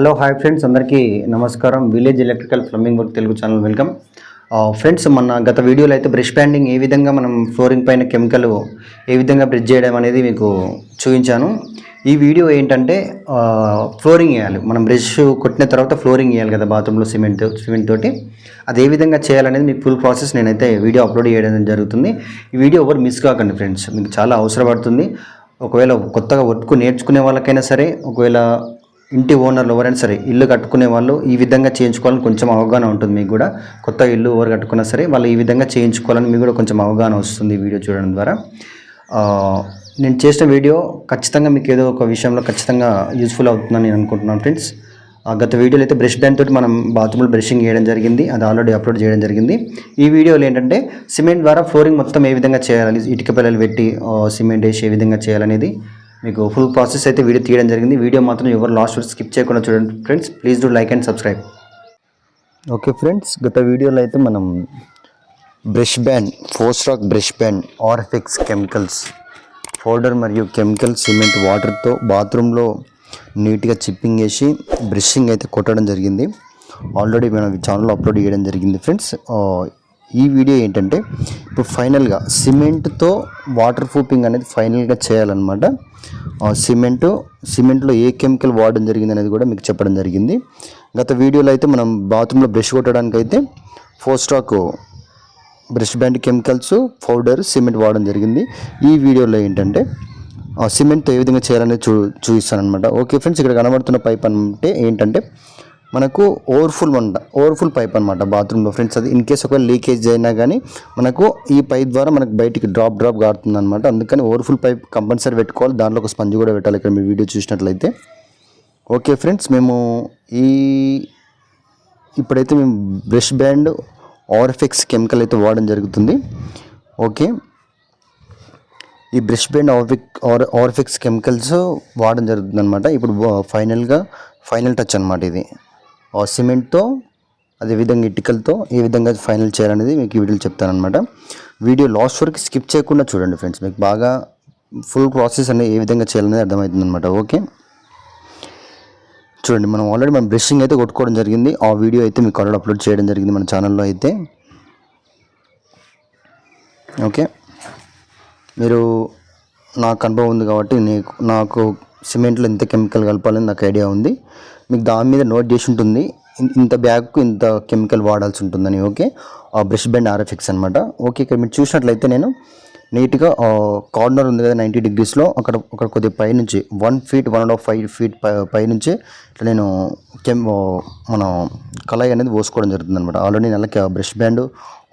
Hello hi friends, అందరికీ నమస్కారం. Village electrical plumbing work Telugu channel welcome. Friends, మన గత వీడియోలో అయితే బ్రష్ బ్యాండింగ్ ఏ విధంగా మనం ఫ్లోరింగ్ పైన కెమికల్ ఏ విధంగా బ్రష్ చేయడం అనేది మీకు చూపించాను. ఈ వీడియో ఏంటంటే ఫ్లోరింగ్ వేయాలి. మనం బ్రష్ కొట్టిన తర్వాత ఫ్లోరింగ్ వేయాలి కదా బాత్రూంలో సిమెంట్ తోటి. అది ఏ విధంగా చేయాలనేది మీకు ఫుల్ ప్రాసెస్ నేనైతే వీడియో అప్లోడ్ చేయడం జరుగుతుంది. ఈ వీడియో ఎవరు మిస్ కాకండి ఫ్రెండ్స్, మీకు చాలా అవసరపడుతుంది. ఒకవేళ కొత్తగా వర్క్ నేర్చుకునే వాళ్ళకైనా సరే, ఒకవేళ ఇంటి ఓనర్లు ఎవరైనా సరే, ఇల్లు కట్టుకునే వాళ్ళు ఈ విధంగా చేయించుకోవాలని కొంచెం అవగాహన ఉంటుంది. మీకు కూడా కొత్త ఇల్లు ఎవరు కట్టుకున్నా సరే వాళ్ళు ఈ విధంగా చేయించుకోవాలని మీకు కూడా కొంచెం అవగాహన వస్తుంది ఈ వీడియో చూడడం ద్వారా. నేను చేసిన వీడియో ఖచ్చితంగా మీకు ఏదో ఒక విషయంలో ఖచ్చితంగా యూస్ఫుల్ అవుతుందని నేను అనుకుంటున్నాను ఫ్రెండ్స్. గత వీడియోలో అయితే బ్రష్ బ్యాండ్ తోటి మనం బాత్రూంలో బ్రషింగ్ చేయడం జరిగింది, అది ఆల్రెడీ అప్లోడ్ చేయడం జరిగింది. ఈ వీడియోలో ఏంటంటే సిమెంట్ ద్వారా ఫ్లోరింగ్ మొత్తం ఏ విధంగా చేయాలి, ఇటుక పిల్లలు పెట్టి సిమెంట్ వేసి ఏ విధంగా చేయాలనేది మీకు ఫుల్ ప్రాసెస్ అయితే వీడియో తీయడం జరిగింది. వీడియో మాత్రం ఎవరు లాస్ట్ వరకు స్కిప్ చేయకుండా చూడండి friends. Please do like and subscribe. Okay friends, గత వీడియోలో అయితే మనం brush band, Fosroc brush band, RFX chemicals powder మరియు కెమికల్ సిమెంట్ వాటర్తో బాత్రూంలో నీట్గా చిప్పింగ్ వేసి బ్రషింగ్ అయితే కొట్టడం జరిగింది. ఆల్రెడీ మనం ఛానల్లో అప్లోడ్ చేయడం జరిగింది ఫ్రెండ్స్. ఈ వీడియో ఏంటంటే ఇప్పుడు ఫైనల్గా సిమెంట్తో వాటర్ ప్రూఫింగ్ అనేది ఫైనల్గా చేయాలన్నమాట. సిమెంట్లో ఏ కెమికల్ వాడడం జరిగింది అనేది కూడా మీకు చెప్పడం జరిగింది. గత వీడియోలో అయితే మనం బాత్రూంలో బ్రష్ కొట్టడానికి అయితే Fosroc brush band chemicals, powder, cement వాడడం జరిగింది. ఈ వీడియోలో ఏంటంటే సిమెంట్తో ఏ విధంగా చేయాలనేది చూపిస్తాను అనమాట. ఓకే ఫ్రెండ్స్, ఇక్కడ కనబడుతున్న పైప్ అంటే ఏంటంటే మనకు ఓవర్ఫుల్ పైప్ అనమాట బాత్రూంలో ఫ్రెండ్స్. అది ఇన్ కేస్ ఒకవేళ లీకేజ్ అయినా కానీ మనకు ఈ పైప్ ద్వారా మనకు బయటికి డ్రాప్ కారుతుంది అనమాట. అందుకని ఓవర్ఫుల్ పైప్ కంపల్సరీ పెట్టుకోవాలి, దాంట్లో ఒక స్పంజ్ కూడా పెట్టాలి ఇక్కడ మీరు వీడియో చూసినట్లయితే. ఓకే ఫ్రెండ్స్, ఇప్పుడైతే మేము బ్రష్ బ్యాండ్, ఆర్ఎఫ్ఎక్స్ కెమికల్ అయితే వాడడం జరుగుతుంది. ఓకే, ఈ బ్రష్ బ్యాండ్ ఆర్ఎఫ్ఎక్స్ కెమికల్స్ వాడడం జరుగుతుంది అనమాట. ఇప్పుడు ఫైనల్ టచ్ అనమాట ఇది. సిమెంట్తో అదేవిధంగా ఇటుకలతో ఏ విధంగా ఫైనల్ చేయాలనేది మీకు ఈ వీడియోలో చెప్తానమాట. వీడియో లాస్ట్ వరకు స్కిప్ చేయకుండా చూడండి ఫ్రెండ్స్, మీకు బాగా ఫుల్ ప్రాసెస్ అనేది ఏ విధంగా చేయాలనేది అర్థమవుతుంది అనమాట. ఓకే చూడండి, మనం ఆల్రెడీ బ్రషింగ్ అయితే కొట్టుకోవడం జరిగింది. ఆ వీడియో అయితే మీకు ఆల్రెడీ అప్లోడ్ చేయడం జరిగింది మన ఛానల్లో అయితే. ఓకే, మీరు నాకు అనుభవం ఉంది కాబట్టి నాకు సిమెంట్లో ఎంత కెమికల్ కలపాలని నాకు ఐడియా ఉంది. మీకు దాని మీద నోట్ చేసి ఉంటుంది, ఇంత బ్యాగ్కు ఇంత కెమికల్ వాడాల్సి ఉంటుందని. ఓకే, ఆ బ్రష్ బ్యాండ్ ఆర్ఎఫ్ఎక్స్ అనమాట. ఓకే, ఇక్కడ మీరు చూసినట్లయితే నేను నీట్గా కార్నర్ ఉంది కదా 90 degreesలో, అక్కడ కొద్దిగా పైనుంచి 1 feet 1.5 feet పైనుంచి ఇట్లా నేను మన కళాయి అనేది పోసుకోవడం జరుగుతుంది అనమాట. ఆల్రెడీ నెలకి బ్రష్ బ్యాండ్,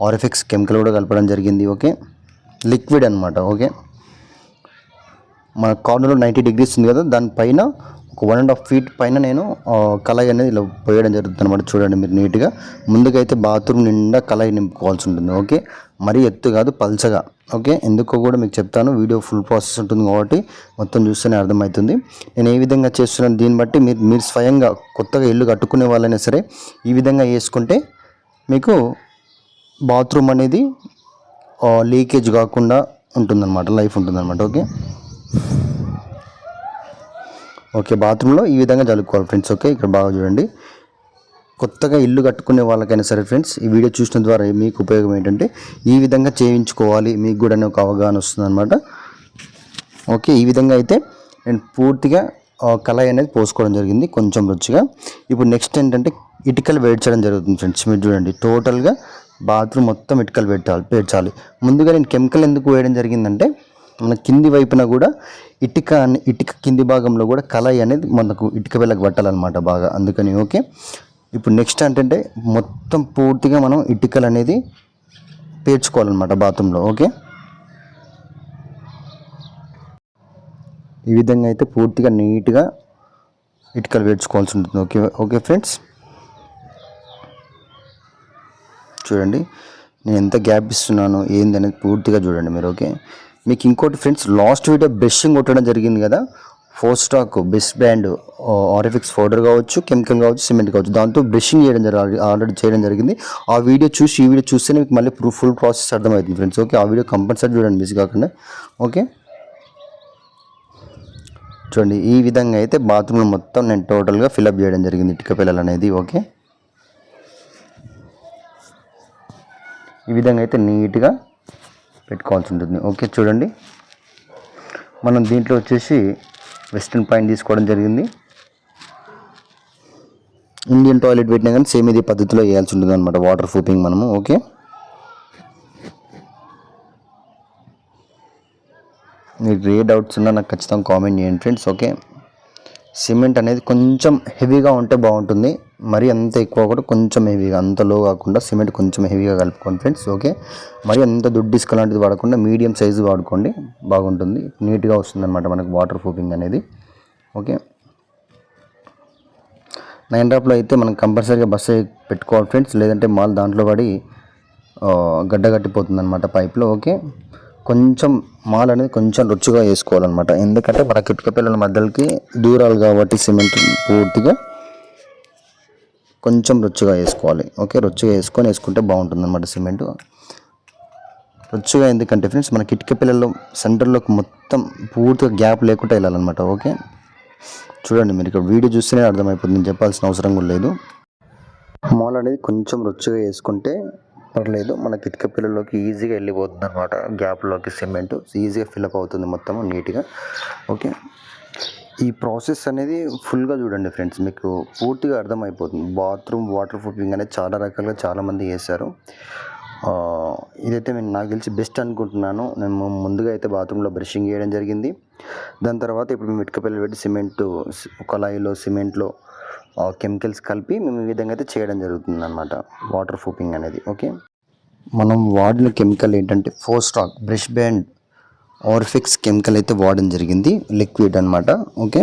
ఆర్ఎఫ్ఎక్స్ కెమికల్ కూడా కలపడం జరిగింది. ఓకే, లిక్విడ్ అనమాట. ఓకే, మన కార్నర్లో 90 degrees ఉంది కదా, దానిపైన ఒక 1.5 feet పైన నేను కళాయి అనేది ఇలా పోయడం జరుగుతుంది అనమాట. చూడండి మీరు నీట్గా. ముందుకైతే బాత్రూమ్ నిండా కళాయి నింపుకోవాల్సి ఉంటుంది. ఓకే, మరీ ఎత్తు కాదు, పల్చగా. ఓకే, ఎందుకో కూడా మీకు చెప్తాను, వీడియో ఫుల్ ప్రాసెస్ ఉంటుంది కాబట్టి మొత్తం చూస్తేనే అర్థమవుతుంది నేను ఏ విధంగా చేస్తున్నాను. దీన్ని బట్టి మీరు స్వయంగా కొత్తగా ఇల్లు కట్టుకునే వాళ్ళైనా సరే ఈ విధంగా వేసుకుంటే మీకు బాత్రూమ్ అనేది లీకేజ్ కాకుండా ఉంటుందన్నమాట, లైఫ్ ఉంటుందన్నమాట. ఓకే, బాత్రూంలో ఈ విధంగా చల్లుకోవాలి ఫ్రెండ్స్. ఓకే, ఇక్కడ బాగా చూడండి. కొత్తగా ఇల్లు కట్టుకునే వాళ్ళకైనా సరే ఫ్రెండ్స్, ఈ వీడియో చూసిన ద్వారా మీకు ఉపయోగం ఏంటంటే ఈ విధంగా చేయించుకోవాలి, మీకు కూడా ఒక అవగాహన వస్తుంది అనమాట. ఓకే, ఈ విధంగా అయితే నేను పూర్తిగా కళాయి అనేది పోసుకోవడం జరిగింది కొంచెం రుచిగా. ఇప్పుడు నెక్స్ట్ ఏంటంటే ఇటుకలు వేడ్చడం జరుగుతుంది ఫ్రెండ్స్. మీరు చూడండి, టోటల్గా బాత్రూమ్ మొత్తం ఇటుకలు పేర్చాలి. ముందుగా నేను కెమికల్ ఎందుకు వేయడం జరిగిందంటే మన కింది వైపున కూడా ఇటుక కింది భాగంలో కూడా కళాయి అనేది మనకు ఇటుక వెళ్ళకి పట్టాలన్నమాట బాగా, అందుకని. ఓకే, ఇప్పుడు నెక్స్ట్ ఏంటంటే మొత్తం పూర్తిగా మనం ఇటుకలు అనేది పేర్చుకోవాలన్నమాట బాత్రూంలో. ఓకే, ఈ విధంగా అయితే పూర్తిగా నీట్గా ఇటుకలు పేర్చుకోవాల్సి ఉంటుంది. ఓకే ఫ్రెండ్స్, చూడండి నేను ఎంత గ్యాప్ ఇస్తున్నాను ఏంది అనేది పూర్తిగా చూడండి మీరు. ఓకే, మీకు ఇంకోటి ఫ్రెండ్స్, లాస్ట్ వీడియో బ్రషింగ్ కొట్టడం జరిగింది కదా, ఫోస్ట్రాక్ బ్రష్ బ్యాండ్, ఆర్ఎఫ్ఎక్స్ పౌడర్ కావచ్చు, కెమికల్ కావచ్చు, సిమెంట్ కావచ్చు, దాంతో బ్రషింగ్ ఆల్రెడీ చేయడం జరిగింది. ఆ వీడియో చూసి ఈ వీడియో చూస్తేనే మీకు మళ్ళీ ఫుల్ ప్రాసెస్ అర్థమవుతుంది ఫ్రెండ్స్. ఓకే, ఆ వీడియో కంపల్సరీ చూడండి మిస్ కాకుండా. ఓకే, చూడండి ఈ విధంగా అయితే బాత్రూమ్లో మొత్తం నేను టోటల్గా ఫిలప్ చేయడం జరిగింది ఇటుక పిల్లలు అనేది. ఓకే, ఈ విధంగా అయితే నీట్గా పెట్టుకోవాల్సి ఉంటుంది. ఓకే, చూడండి మనం దీంట్లో వచ్చేసి వెస్ట్రన్ పాయింట్ తీసుకోవడం జరిగింది. ఇండియన్ టాయిలెట్ పెట్టినా కానీ సేమ్ ఇది పద్ధతిలో వేయాల్సి ఉంటుంది అనమాట, వాటర్ ప్రూఫింగ్ మనము. ఓకే, మీకు ఏ డౌట్స్ ఉన్నా నాకు ఖచ్చితంగా కామెంట్ చేయండి ఫ్రెండ్స్. ఓకే, సిమెంట్ అనేది కొంచెం హెవీగా ఉంటే బాగుంటుంది, మరి అంత ఎక్కువ కూడా కొంచెం హెవీగా, అంత లో కాకుండా సిమెంట్ కొంచెం హెవీగా కలుపుకోండి ఫ్రెండ్స్. ఓకే, మరి అంత దుడ్డు ఇసుక లాంటిది వాడకుండా మీడియం సైజు వాడుకోండి, బాగుంటుంది, నీట్గా వస్తుంది అనమాట మనకు వాటర్ ప్రూఫింగ్ అనేది. ఓకే, 9 డ్రాప్లో అయితే మనం కంపల్సరీగా బస్సు పెట్టుకోవాలి ఫ్రెండ్స్, లేదంటే మాల్ దాంట్లో పడి గడ్డ కట్టిపోతుంది అనమాట పైప్లో. ఓకే, కొంచెం మాల్ అనేది కొంచెం రుచిగా వేసుకోవాలన్నమాట, ఎందుకంటే మన ఇటుక పిల్లల మధ్యలోకి దూరాలు కాబట్టి సిమెంట్ పూర్తిగా కొంచెం రుచిగా వేసుకోవాలి. ఓకే, రుచిగా వేసుకుంటే బాగుంటుంది అనమాట సిమెంట్. రుచిగా ఎందుకంటే ఫ్రెండ్స్ మన ఇటుక పిల్లలు సెంటర్లోకి మొత్తం పూర్తిగా గ్యాప్ లేకుండా వెళ్ళాలన్నమాట. ఓకే, చూడండి మీరు ఇక్కడ వీడియో చూస్తేనే అర్థమైపోతుంది, నేను చెప్పాల్సిన అవసరం కూడా లేదు. మాల్ అనేది కొంచెం రుచిగా వేసుకుంటే పర్లేదు, మన ఇటుక పిల్లల్లోకి ఈజీగా వెళ్ళిపోతుంది అనమాట, గ్యాప్లోకి సిమెంట్ ఈజీగా ఫిల్అప్ అవుతుంది మొత్తం నీట్గా. ఓకే, ఈ ప్రాసెస్ అనేది ఫుల్గా చూడండి ఫ్రెండ్స్, మీకు పూర్తిగా అర్థమైపోతుంది. బాత్రూమ్ వాటర్ ప్రూఫింగ్ అనేది చాలా రకాలుగా చాలామంది చేశారు, ఇదైతే నేను నాకు తెలిసి బెస్ట్ అనుకుంటున్నాను. నేను ముందుగా అయితే బాత్రూంలో బ్రషింగ్ చేయడం జరిగింది, దాని తర్వాత ఇప్పుడు మేము ఇటుక పిల్లలు పెట్టి సిమెంట్ కళాయిలో సిమెంట్లో కెమికల్స్ కలిపి మేము ఈ విధంగా అయితే చేయడం జరుగుతుంది అనమాట వాటర్ ప్రూఫింగ్ అనేది. ఓకే, మనం వాడిన కెమికల్ ఏంటంటే ఫోస్టాక్ బ్రష్ బ్యాండ్ ఆర్ఫిక్స్ కెమికల్ అయితే వాడడం జరిగింది, లిక్విడ్ అనమాట. ఓకే,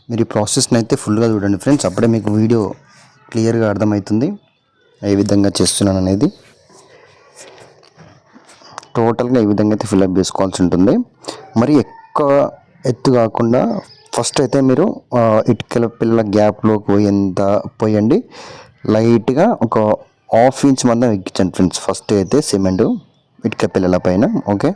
మీరు ఈ ప్రాసెస్ని అయితే ఫుల్గా చూడండి ఫ్రెండ్స్, అప్పుడే మీకు వీడియో క్లియర్గా అర్థమవుతుంది ఏ విధంగా చేస్తున్నాను అనేది. టోటల్గా ఈ విధంగా అయితే ఫిల్అప్ చేసుకోవాల్సి ఉంటుంది, మరి ఎక్కువ ఎత్తు కాకుండా ఫస్ట్ అయితే మీరు ఇటుకల పిల్లల గ్యాప్లోకి పోయండి, లైట్గా ఒక 1/2 ఇంచ్ మందం ఎక్కించండి ఫ్రెండ్స్ ఫస్ట్ అయితే సిమెంట్ ఇటుక పిల్లల పైన. ఓకే,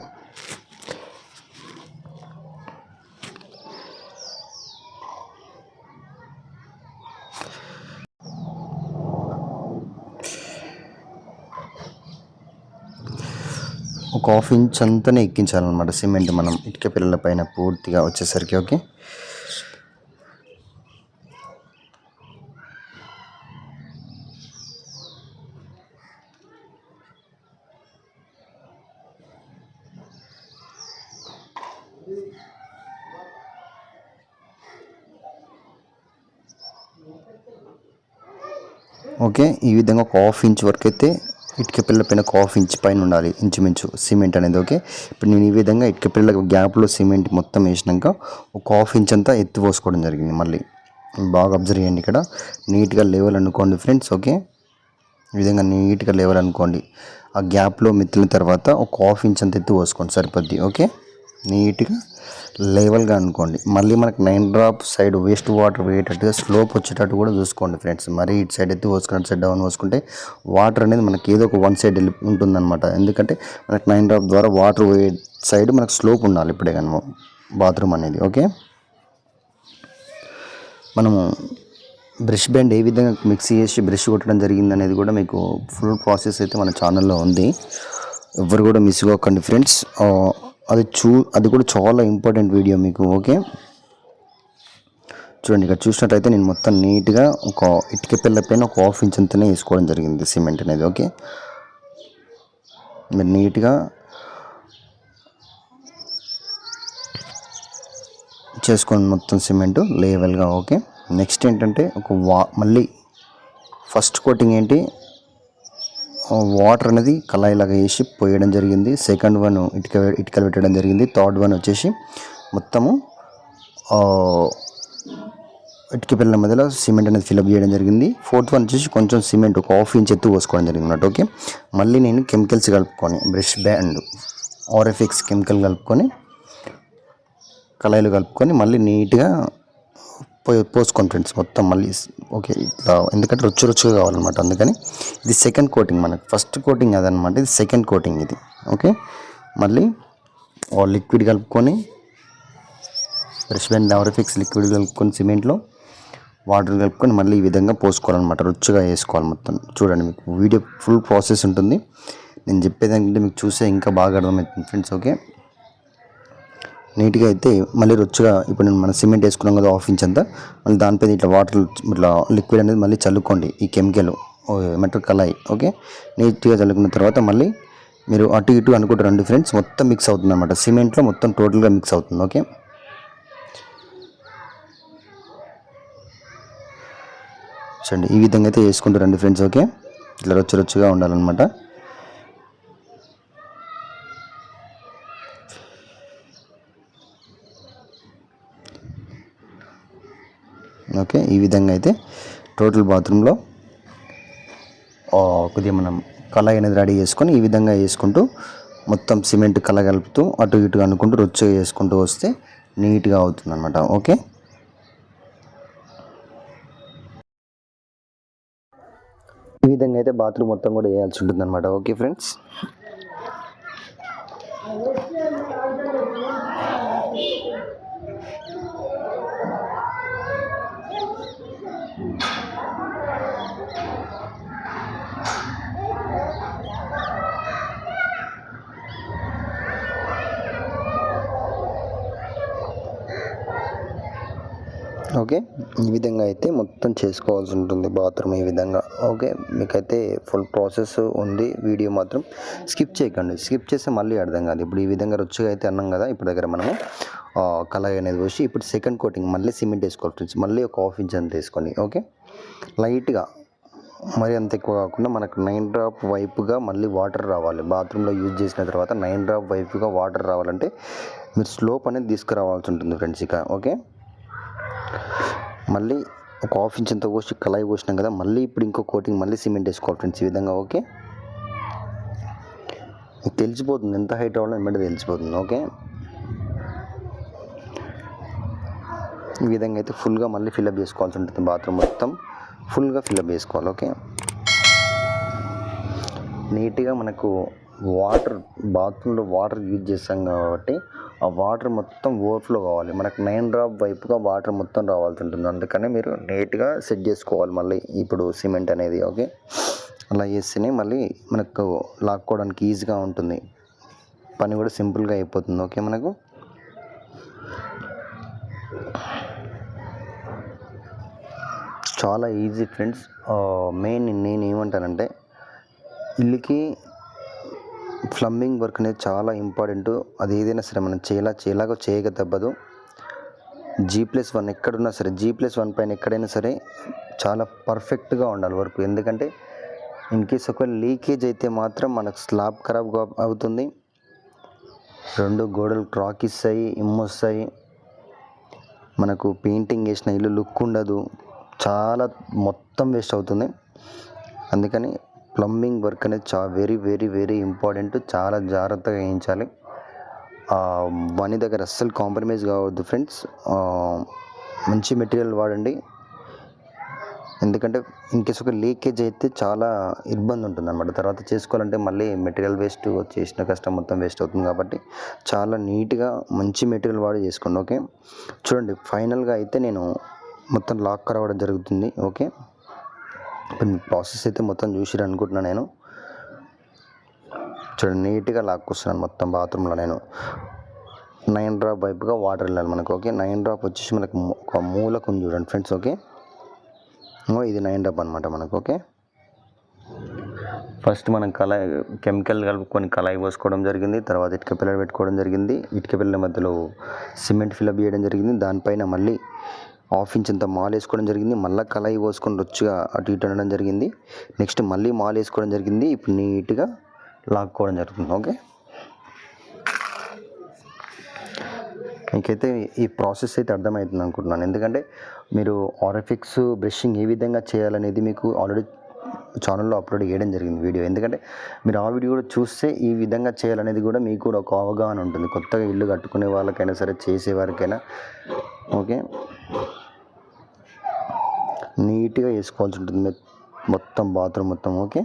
ఒక 1/2 ఇంచ్ అంతానే ఎక్కించాలన్నమాట సిమెంట్ మనం ఇటుక పిల్లల పైన పూర్తిగా వచ్చేసరికి. ఓకే, ఓకే, ఈ విధంగా ఒక 1/2 ఇంచ్ వరకు అయితే ఇటుక పిల్లల పైన ఒక 1/2 ఇంచ్ పైన ఉండాలి ఇంచుమించు సిమెంట్ అనేది. ఓకే, ఇప్పుడు నేను ఈ విధంగా ఇటుక పిల్లల గ్యాప్లో సిమెంట్ మొత్తం వేసినాక ఒక 1/2 ఇంచ్ అంతా ఎత్తి పోసుకోవడం జరిగింది. మళ్ళీ బాగా అబ్జర్వ్ చేయండి, ఇక్కడ నీట్గా లెవెల్ అనుకోండి ఫ్రెండ్స్. ఓకే, ఈ విధంగా నీట్గా లెవెల్ అనుకోండి, ఆ గ్యాప్లో మెత్తిన తర్వాత ఒక 1/2 ఇంచ్ అంత ఎత్తి పోసుకోండి సరిపోద్ది. ఓకే, నీట్గా లెవెల్గా అనుకోండి. మళ్ళీ మనకు 9 డ్రాప్ సైడ్ వేస్ట్ వాటర్ పోయేటట్టుగా స్లోప్ వచ్చేటట్టు కూడా చూసుకోండి ఫ్రెండ్స్, మరి ఇటు సైడ్ ఎత్తి పోసుకున్నట్టు సైడ్ డౌన్ పోసుకుంటే వాటర్ అనేది మనకి ఏదో ఒక వన్ సైడ్ ఉంటుందన్నమాట, ఎందుకంటే మనకు 9 డ్రాప్ ద్వారా వాటర్ పోయే సైడ్ మనకు స్లోప్ ఉండాలి ఇప్పుడే కానీ బాత్రూమ్ అనేది. ఓకే, మనము బ్రష్ బ్యాండ్ ఏ విధంగా మిక్సీ చేసి బ్రష్ కొట్టడం జరిగింది అనేది కూడా మీకు ఫుల్ ప్రాసెస్ అయితే మన ఛానల్లో ఉంది, ఎవరు కూడా మిస్ కాకండి ఫ్రెండ్స్, అది కూడా చాలా ఇంపార్టెంట్ వీడియో మీకు. ఓకే, చూడండి ఇక్కడ చూసినట్టయితే నేను మొత్తం నీట్గా ఒక ఇటుక పిల్ల పైన ఒక 1/2 ఇంచ్ అంతనే వేసుకోవడం జరిగింది సిమెంట్ అనేది. ఓకే, మీరు నీట్గా చేసుకోండి మొత్తం సిమెంట్ లెవెల్గా. ఓకే, నెక్స్ట్ ఏంటంటే మళ్ళీ ఫస్ట్ కోటింగ్ ఏంటి, వాటర్ అనేది కళాయిలాగా వేసి పోయడం జరిగింది, సెకండ్ వన్ ఇటుకలు పెట్టడం జరిగింది, థర్డ్ వన్ వచ్చేసి మొత్తము ఇటుక పిల్లల మధ్యలో సిమెంట్ అనేది ఫిల్అప్ చేయడం జరిగింది, ఫోర్త్ వన్ వచ్చేసి కొంచెం సిమెంట్ ఒక 1/2 ఇంచ్ ఎత్తు పోసుకోవడం జరిగింది అన్నట్టు. ఓకే, మళ్ళీ నేను కెమికల్స్ కలుపుకొని బ్రష్ బ్యాండ్ ఆర్ఎఫ్ఎక్స్ కెమికల్ కలుపుకొని కళాయిలు కలుపుకొని మళ్ళీ నీట్గా పోసుకోండి ఫ్రెండ్స్ మొత్తం మళ్ళీ. ఓకే, ఇట్లా ఎందుకంటే రుచిగా కావాలన్నమాట, అందుకని ఇది సెకండ్ కోటింగ్, మనకు ఫస్ట్ కోటింగ్ అదనమాట, ఇది సెకండ్ కోటింగ్ ఇది. ఓకే, మళ్ళీ లిక్విడ్ కలుపుకొని బ్రష్ పెన్ ఆరిఫిక్స్ లిక్విడ్ కలుపుకొని సిమెంట్లో వాటర్ కలుపుకొని మళ్ళీ ఈ విధంగా పోసుకోవాలన్నమాట. రుచిగా వేసుకోవాలి మొత్తం. చూడండి, మీకు వీడియో ఫుల్ ప్రాసెస్ ఉంటుంది. నేను చెప్పేదానికంటే మీకు చూస్తే ఇంకా బాగా అర్థమవుతుంది ఫ్రెండ్స్. ఓకే, నీట్గా అయితే మళ్ళీ రుచిగా ఇప్పుడు నేను మన సిమెంట్ వేసుకున్నాం కదా 1/2 ఇంచ్ అంతా, మళ్ళీ దానిపైన ఇట్లా వాటర్ ఇట్లా లిక్విడ్ అనేది మళ్ళీ చల్లుకోండి. ఈ కెమికల్ మెటల్ కళాయి. ఓకే, నీట్గా చల్లుకున్న తర్వాత మళ్ళీ మీరు అటు ఇటు అనుకుంటూ రండి ఫ్రెండ్స్. మొత్తం మిక్స్ అవుతుంది అనమాట, సిమెంట్లో మొత్తం టోటల్గా మిక్స్ అవుతుంది. ఓకే, చూడండి ఈ విధంగా అయితే వేసుకుంటూ రండి ఫ్రెండ్స్. ఓకే, ఇట్లా రుచిగా ఉండాలన్నమాట. ఓకే, ఈ విధంగా అయితే టోటల్ బాత్రూంలో కొద్దిగా మనం కళాయి అనేది రెడీ చేసుకొని ఈ విధంగా వేసుకుంటూ మొత్తం సిమెంట్ కలగలుపుతూ అటు ఇటు అనుకుంటూ రుచిగా వేసుకుంటూ వస్తే నీట్గా అవుతుంది అనమాట. ఓకే, ఈ విధంగా అయితే బాత్రూమ్ మొత్తం కూడా వేయాల్సి ఉంటుంది అనమాట. ఓకే ఫ్రెండ్స్, ఓకే, ఈ విధంగా అయితే మొత్తం చేసుకోవాల్సి ఉంటుంది బాత్రూమ్ ఈ విధంగా. ఓకే, మీకైతే ఫుల్ ప్రాసెస్ ఉంది. వీడియో మాత్రం స్కిప్ చేయకండి. స్కిప్ చేస్తే మళ్ళీ అర్థం కాదు. ఇప్పుడు ఈ విధంగా రుచిగా అయితే అన్నాం కదా, ఇప్పుడు దగ్గర మనము కళాయి అనేది పోసి ఇప్పుడు సెకండ్ కోటింగ్ మళ్ళీ సిమెంట్ వేసుకోవాలి ఫ్రెండ్స్. మళ్ళీ ఒక 1/2 ఇంచ్ అంత వేసుకోండి. ఓకే, లైట్గా, మరి అంత ఎక్కువ కాకుండా మనకు 9 డ్రాప్ వైపుగా మళ్ళీ వాటర్ రావాలి. బాత్రూంలో యూజ్ చేసిన తర్వాత 9 డ్రాప్ వైపుగా వాటర్ రావాలంటే మీరు స్లోప్ అనేది తీసుకురావాల్సి ఉంటుంది ఫ్రెండ్స్. ఇక ఓకే, మళ్ళీ ఒక 1/2 ఇంచ్ అంత పోసి కళాయి పోసినాం కదా, మళ్ళీ ఇప్పుడు ఇంకో కోటింగ్ మళ్ళీ సిమెంట్ వేసుకోవాలి ఫ్రెండ్స్ ఈ విధంగా. ఓకే, మీకు తెలిసిపోతుంది ఎంత హైట్ రావాలో వెంటనే తెలిసిపోతుంది. ఓకే, ఈ విధంగా అయితే ఫుల్గా మళ్ళీ ఫిల్అప్ చేసుకోవాల్సి ఉంటుంది. బాత్రూమ్ మొత్తం ఫుల్గా ఫిల్అప్ చేసుకోవాలి. ఓకే, నీట్గా మనకు వాటర్ బాత్రూంలో వాటర్ యూజ్ చేస్తాం కాబట్టి ఆ వాటర్ మొత్తం ఓవర్ఫ్లో కావాలి. మనకు 9 డ్రాప్ వైపుగా వాటర్ మొత్తం రావాల్సి ఉంటుంది. అందుకనే మీరు నీట్గా సెట్ చేసుకోవాలి మళ్ళీ ఇప్పుడు సిమెంట్ అనేది. ఓకే, అలా చేస్తేనే మళ్ళీ మనకు లాక్కోవడానికి ఈజీగా ఉంటుంది, పని కూడా సింపుల్గా అయిపోతుంది. ఓకే, మనకు చాలా ఈజీ ఫ్రెండ్స్. మెయిన్ నేను ఏమంటానంటే ఇల్లుకి ప్లంబింగ్ వర్క్ అనేది చాలా ఇంపార్టెంట్. అది ఏదైనా సరే మనం చేయక తప్పదు. G+1 ఎక్కడున్నా సరే, G+1 పైన ఎక్కడైనా సరే చాలా పర్ఫెక్ట్గా ఉండాలి వర్క్. ఎందుకంటే ఇన్ కేస్ ఒకవేళ లీకేజ్ అయితే మాత్రం మనకు స్లాబ్ ఖరాబ్ అవుతుంది, 2 గోడలు క్రాక్ ఇస్తాయి, ఇమ్మొస్తాయి, మనకు పెయింటింగ్ వేసిన ఇల్లు లుక్ ఉండదు, చాలా మొత్తం వేస్ట్ అవుతుంది. అందుకని ప్లంబింగ్ వర్క్ అనేది వెరీ వెరీ వెరీ ఇంపార్టెంట్. చాలా జాగ్రత్తగా వేయించాలి. పని దగ్గర అస్సలు కాంప్రమైజ్ కావద్దు ఫ్రెండ్స్. మంచి మెటీరియల్ వాడండి. ఎందుకంటే ఇన్కేస్ ఒక లీకేజ్ అయితే చాలా ఇబ్బంది ఉంటుంది అన్నమాట. తర్వాత చేసుకోవాలంటే మళ్ళీ మెటీరియల్ వేస్ట్, చేసిన కష్టం మొత్తం వేస్ట్ అవుతుంది. కాబట్టి చాలా నీట్గా మంచి మెటీరియల్ వాడి చేసుకోండి. ఓకే, చూడండి ఫైనల్గా అయితే నేను మొత్తం లాక్ రావడం జరుగుతుంది. ఓకే, ఇప్పుడు ప్రాసెస్ అయితే మొత్తం చూసిరు అనుకుంటున్నాను నేను. చూడండి నీట్గా లాక్కొస్తున్నాను మొత్తం బాత్రూంలో. నేను 9 డ్రాప్ వైపుగా వాటర్ వెళ్ళాలి మనకు. ఓకే, 9 డ్రాప్ వచ్చేసి మనకు ఒక మూలకు ఉంది చూడండి ఫ్రెండ్స్. ఓకే, ఇది 9 డ్రాప్ అనమాట మనకు. ఓకే, ఫస్ట్ మనం కెమికల్ కలుపుకొని కళాయి పోసుకోవడం జరిగింది. తర్వాత ఇటుక పిల్లలు పెట్టుకోవడం జరిగింది. ఇటుక పిల్లల మధ్యలో సిమెంట్ ఫిల్అప్ చేయడం జరిగింది. దానిపైన మళ్ళీ 1/2 ఇంచ్ అంత మాల్ వేసుకోవడం జరిగింది. మళ్ళీ కళాయి పోసుకొని రుచిగా అటు ఇటు అనడం జరిగింది. నెక్స్ట్ మళ్ళీ మాల్ వేసుకోవడం జరిగింది. ఇప్పుడు నీట్గా లాక్కోవడం జరుగుతుంది. ఓకే, మీకైతే ఈ ప్రాసెస్ అయితే అర్థమవుతుంది అనుకుంటున్నాను. ఎందుకంటే మీరు ఆరిఫిక్స్ బ్రషింగ్ ఏ విధంగా చేయాలనేది మీకు ఆల్రెడీ ఛానల్లో అప్లోడ్ చేయడం జరిగింది వీడియో. ఎందుకంటే మీరు ఆ వీడియో కూడా చూస్తే ఈ విధంగా చేయాలనేది కూడా మీకు కూడా ఒక అవగాహన ఉంటుంది. కొత్తగా ఇల్లు కట్టుకునే వాళ్ళకైనా సరే, చేసేవారికైనా. ఓకే, నీట్గా వేసుకోవాల్సి ఉంటుంది మొత్తం బాత్రూమ్ మొత్తం. ఓకే,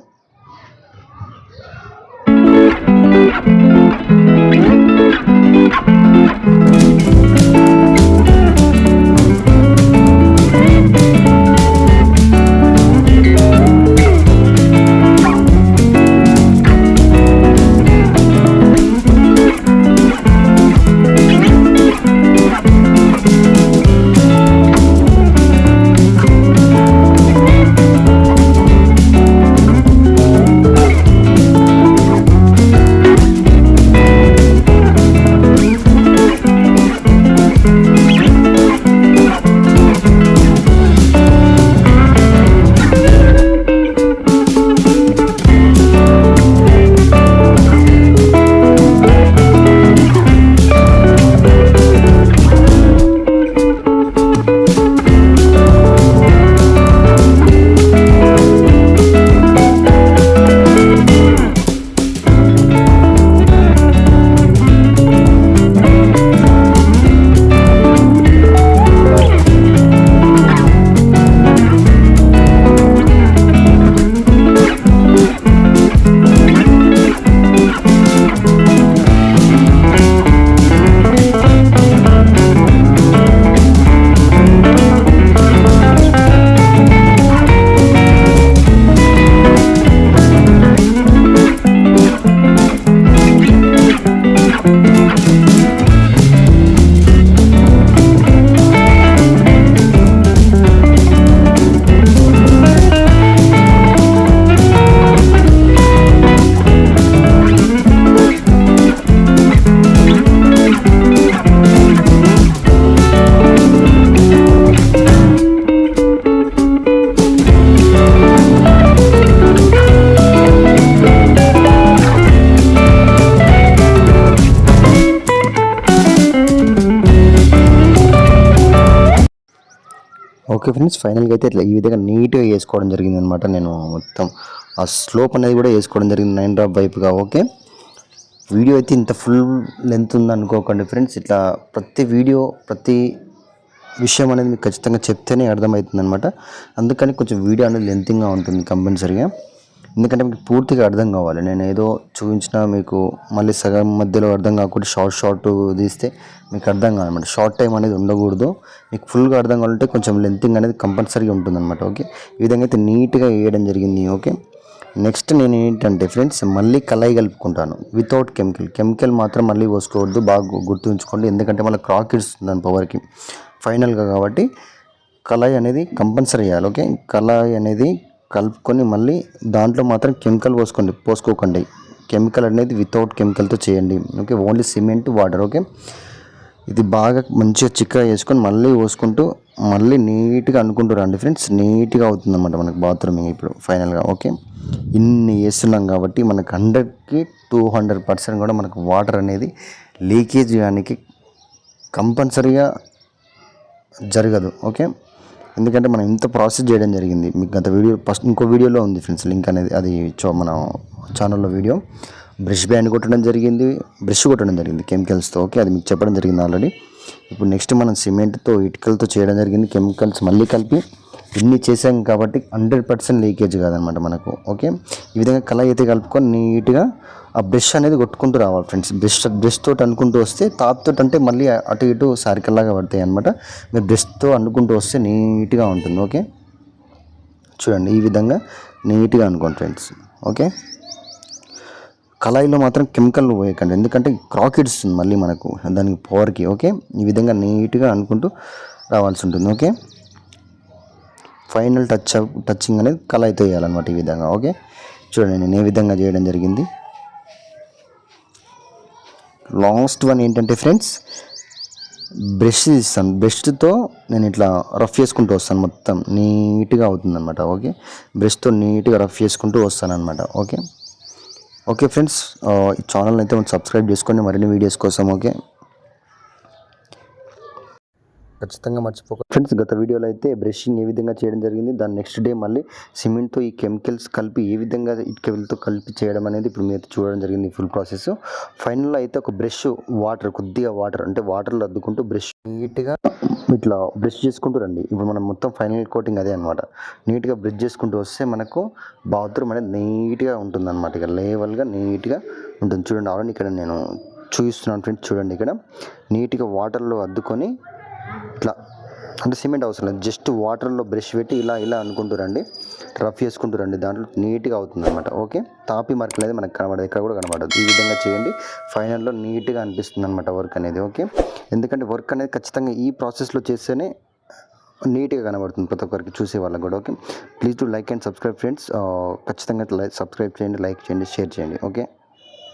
ఓకే ఫ్రెండ్స్, ఫైనల్గా అయితే ఇట్లా ఈ విధంగా నీట్గా వేసుకోవడం జరిగింది అనమాట. నేను మొత్తం ఆ స్లోప్ అనేది కూడా వేసుకోవడం జరిగింది 9 డ్రాప్ వైపుగా. ఓకే, వీడియో అయితే ఇంత ఫుల్ లెంత్ ఉంది అనుకోకండి ఫ్రెండ్స్. ఇట్లా ప్రతి వీడియో ప్రతి విషయం అనేది మీకు ఖచ్చితంగా చెప్తేనే అర్థమవుతుంది అనమాట. అందుకని కొంచెం వీడియో అనేది లెంతింగ్గా ఉంటుంది కంపల్సరీగా, ఎందుకంటే మీకు పూర్తిగా అర్థం కావాలి. నేను ఏదో చూపించినా మీకు మళ్ళీ సగం మధ్యలో అర్థం కాకుండా షార్ట్ తీస్తే మీకు అర్థం కాదనమాట. షార్ట్ టైం అనేది ఉండకూడదు, మీకు ఫుల్గా అర్థం కావాలంటే కొంచెం లెంతింగ్ అనేది కంపల్సరీగా ఉంటుందన్నమాట. ఓకే, ఈ విధంగా అయితే నీట్గా వేయడం జరిగింది. ఓకే, నెక్స్ట్ నేను ఏంటంటే ఫ్రెండ్స్ మళ్ళీ కళాయి కలుపుకుంటాను వితౌట్ కెమికల్ మాత్రం మళ్ళీ పోసుకోవద్దు, బాగా గుర్తుంచుకోండి. ఎందుకంటే మళ్ళీ క్రాక్ ఇస్తుంది దాని పవర్కి ఫైనల్గా. కాబట్టి కళాయి అనేది కంపల్సరీ వేయాలి. ఓకే, కళాయి అనేది కలుపుకొని మళ్ళీ దాంట్లో మాత్రం కెమికల్ పోసుకోకండి. కెమికల్ అనేది వితౌట్ కెమికల్తో చేయండి. Okay, only cement water. Okay, ఇది బాగా మంచిగా చిక్కగా వేసుకొని మళ్ళీ పోసుకుంటూ మళ్ళీ నీట్గా అనుకుంటూ రండి ఫ్రెండ్స్. నీట్గా అవుతుందన్నమాట మనకు బాత్రూమింగ్ ఇప్పుడు ఫైనల్గా. ఓకే, ఇన్ని వేస్తున్నాం కాబట్టి మనకు 100కి 200% కూడా మనకు వాటర్ అనేది లీకేజ్ కానీ కంపల్సరీగా జరగదు. ఓకే, ఎందుకంటే మనం ఇంత ప్రాసెస్ చేయడం జరిగింది. మీకు గత వీడియో ఫస్ట్ ఇంకో వీడియోలో ఉంది ఫ్రెండ్స్, లింక్ అనేది అది మన ఛానల్లో వీడియో. బ్రష్ కొట్టడం జరిగింది కెమికల్స్తో. ఓకే, అది మీకు చెప్పడం జరిగింది ఆల్రెడీ. ఇప్పుడు నెక్స్ట్ మనం సిమెంట్తో ఇటుకలతో చేయడం జరిగింది, కెమికల్స్ మళ్ళీ కలిపి ఇన్ని చేసాం కాబట్టి 100% లీకేజ్ కాదనమాట మనకు. ఓకే, ఈ విధంగా కళాయి అయితే కలుపుకొని నీట్గా ఆ బ్రష్ అనేది కొట్టుకుంటూ రావాలి ఫ్రెండ్స్. బ్రష్ తోటి అనుకుంటూ వస్తే తాప్తో అంటే మళ్ళీ అటు ఇటు సారికల్లాగా పడతాయి అనమాట. మీరు బ్రష్తో అనుకుంటూ వస్తే నీట్గా ఉంటుంది. ఓకే, చూడండి ఈ విధంగా నీట్గా అనుకోండి ఫ్రెండ్స్. ఓకే, కళాయిలో మాత్రం కెమికల్ పోయకండి, ఎందుకంటే క్రాక్ ఇడుస్తుంది మళ్ళీ మనకు దానికి పవర్కి. ఓకే, ఈ విధంగా నీట్గా అనుకుంటూ రావాల్సి ఉంటుంది. ఓకే, ఫైనల్ టచింగ్ అనేది కళాయితో వేయాలన్నమాట ఈ విధంగా. ఓకే, చూడండి నేను ఏ విధంగా చేయడం జరిగింది. లాస్ట్ వన్ ఏంటంటే ఫ్రెండ్స్ బ్రష్ తీస్తాను, బ్రష్తో నేను ఇట్లా రఫ్ చేసుకుంటూ వస్తాను, మొత్తం నీట్గా అవుతుందన్నమాట. ఓకే, బ్రష్తో నీట్గా రఫ్ చేసుకుంటూ వస్తాను అనమాట. ఓకే, ఓకే ఫ్రెండ్స్, ఈ ఛానల్ని అయితే సబ్స్క్రైబ్ చేసుకోండి మరిన్ని వీడియోస్ కోసం. ఓకే, ఖచ్చితంగా మర్చిపోకండి ఫ్రెండ్స్. గత వీడియోలో అయితే బ్రషింగ్ ఏ విధంగా చేయడం జరిగింది, దాని నెక్స్ట్ డే మళ్ళీ సిమెంట్తో ఈ కెమికల్స్ కలిపి ఏ విధంగా ఇటుకలతో కలిపి చేయడం అనేది ఇప్పుడు మీరు చూడడం జరిగింది ఫుల్ ప్రాసెస్. ఫైనల్లో అయితే ఒక బ్రష్ కొద్దిగా వాటర్ అంటే వాటర్లో అద్దుకుంటూ బ్రష్ నీట్గా ఇట్లా బ్రష్ చేసుకుంటూ రండి. ఇప్పుడు మనం మొత్తం ఫైనల్ కోటింగ్ అదే అనమాట. నీట్గా బ్రష్ చేసుకుంటూ వస్తే మనకు బాత్రూమ్ అనేది నీట్గా ఉంటుంది అనమాట. ఇక లేవల్గా నీట్గా ఉంటుంది. చూడండి ఆల్రెడీ ఇక్కడ నేను చూపిస్తున్నాను ఫ్రెండ్స్. చూడండి ఇక్కడ నీట్గా వాటర్లో అద్దుకొని ఇట్లా అంటే సిమెంట్ అవసరం లేదు, జస్ట్ వాటర్లో బ్రష్ పెట్టి ఇలా అనుకుంటూ రండి, రఫ్ చేసుకుంటూ రండి, దాంట్లో నీట్గా అవుతుంది అనమాట. ఓకే, తాపి మార్కులు అనేది మనకు కనబడదు, ఎక్కడ కూడా కనబడదు. ఈ విధంగా చేయండి, ఫైనల్లో నీట్గా అనిపిస్తుంది అనమాట వర్క్ అనేది. ఓకే, ఎందుకంటే వర్క్ అనేది ఖచ్చితంగా ఈ ప్రాసెస్లో చేస్తేనే నీట్గా కనబడుతుంది ప్రతి ఒక్కరికి చూసే వాళ్ళకి కూడా. Okay, please to like and subscribe friends. ఖచ్చితంగా సబ్స్క్రైబ్ చేయండి, లైక్ చేయండి, షేర్ చేయండి. ఓకే.